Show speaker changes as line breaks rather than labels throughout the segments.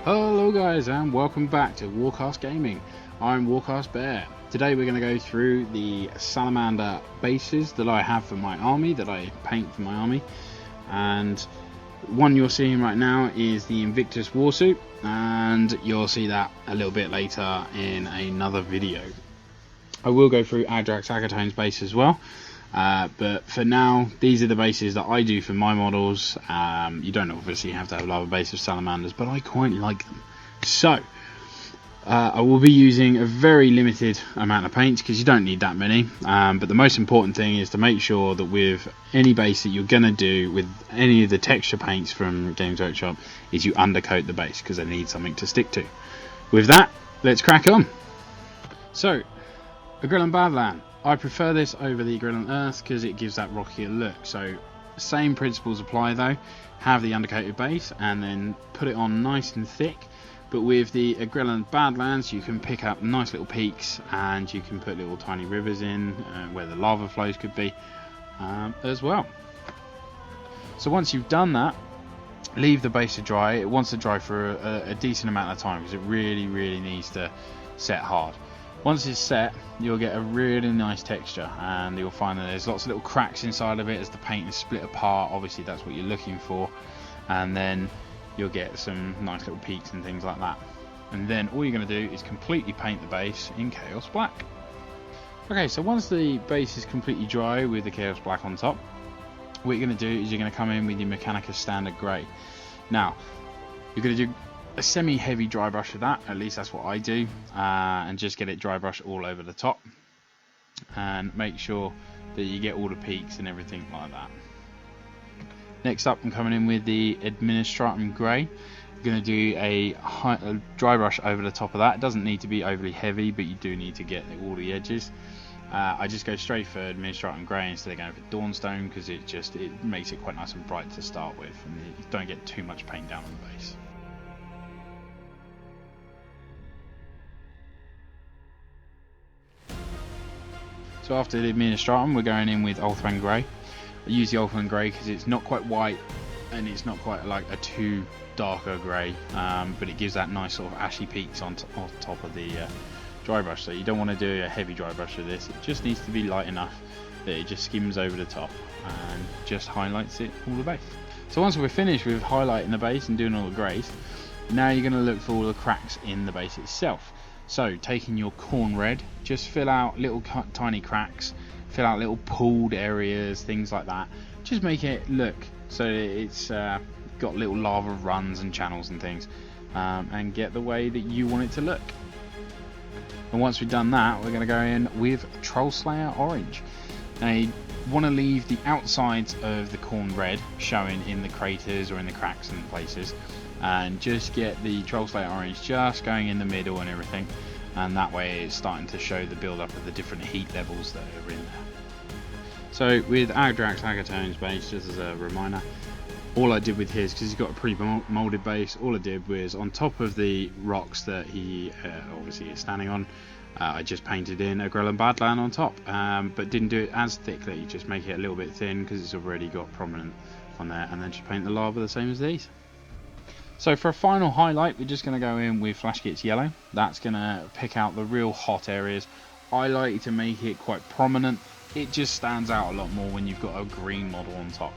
Hello guys and welcome back to Warcast Gaming. I'm Warcast Bear. Today we're going to go through the Salamander bases that I have for my army, that I paint for my army. And one you're seeing right now is the Invictus Warsuit, and you'll see that a little bit later in another video. I will go through Adrax Agatone's base as well. But for now, these are the bases that I do for my models. You don't obviously have to have a base of salamanders, but I quite like them. So, I will be using a very limited amount of paints because you don't need that many. But the most important thing is to make sure that with any base that you're going to do with any of the texture paints from Games Workshop is you undercoat the base because they need something to stick to. With that, let's crack on. So, Agrellan Badland. I prefer this over the Agrellan Earth because it gives that rockier look. So same principles apply though. Have the undercoated base and then put it on nice and thick. But with the Agrellan Badlands you can pick up nice little peaks and you can put little tiny rivers in where the lava flows could be as well. So once you've done that, leave the base to dry. It wants to dry for a decent amount of time because it really needs to set hard. Once it's set, you'll get a really nice texture, and you'll find that there's lots of little cracks inside of it as the paint is split apart. Obviously that's what you're looking for, and then you'll get some nice little peaks and things like that. And then all you're going to do is completely paint the base in Chaos Black. Okay, so once the base is completely dry with the Chaos Black on top, what you're going to do is you're going to come in with your Mechanicus Standard Grey. Now, you're going to do a semi-heavy dry brush of that, at least that's what I do, and just get it dry brush all over the top and make sure that you get all the peaks and everything like that. Next up, I'm coming in with the Administratum Grey. I'm going to do a dry brush over the top of that. It doesn't need to be overly heavy, but you do need to get all the edges. I just go straight for Administratum Grey instead of going for Dawnstone because it makes it quite nice and bright to start with, and you don't get too much paint down on the base. So after the Administratum, we're going in with Ulthuan Grey. I use the Ulthuan Grey because it's not quite white and it's not quite like a too darker grey, but it gives that nice sort of ashy peaks on top of the dry brush. So you don't want to do a heavy dry brush of this. It just needs to be light enough that it just skims over the top and just highlights it all the base. So once we're finished with highlighting the base and doing all the greys, now you're going to look for all the cracks in the base itself. So taking your corn red, just fill out little tiny cracks, fill out little pooled areas, things like that. Just make it look so it's got little lava runs and channels and things, and get the way that you want it to look. And once we've done that, we're going to go in with Troll Slayer Orange. Now you want to leave the outsides of the corn red showing in the craters or in the cracks and places, and just get the Troll Slayer Orange just going in the middle and everything, and that way it's starting to show the build up of the different heat levels that are in there. So with Adrax Agatone's base, just as a reminder, all I did with his, because he's got a pre-molded base, all I did was on top of the rocks that he obviously is standing on, I just painted in Agrellan Badland on top, but didn't do it as thickly, just make it a little bit thin because it's already got prominent on there, and then just paint the lava the same as these. So for a final highlight, we're just going to go in with Flashkit's Yellow. That's going to pick out the real hot areas. I like to make it quite prominent. It just stands out a lot more when you've got a green model on top.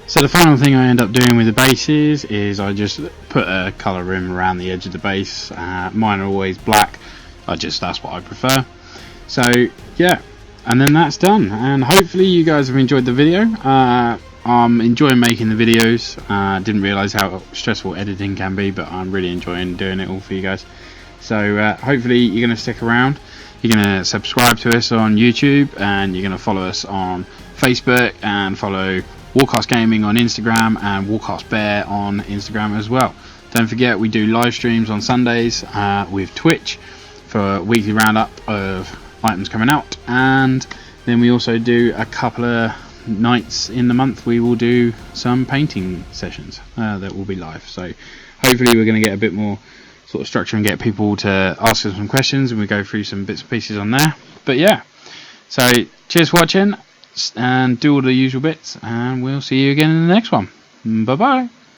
So the final thing I end up doing with the bases is I just put a colour rim around the edge of the base. Mine are always black. That's what I prefer. So yeah, and then that's done. And hopefully you guys have enjoyed the video. I'm enjoying making the videos. Didn't realise how stressful editing can be, but I'm really enjoying doing it all for you guys. So hopefully you're going to stick around. You're going to subscribe to us on YouTube, and you're going to follow us on Facebook, and follow Warcast Gaming on Instagram and Warcast Bear on Instagram as well. Don't forget we do live streams on Sundays with Twitch for a weekly roundup of items coming out, and then we also do a couple of nights in the month we will do some painting sessions that will be live. So hopefully we're going to get a bit more sort of structure and get people to ask us some questions, and we go through some bits and pieces on there. But yeah, so cheers for watching, and do all the usual bits, and we'll see you again in the next one. Bye bye.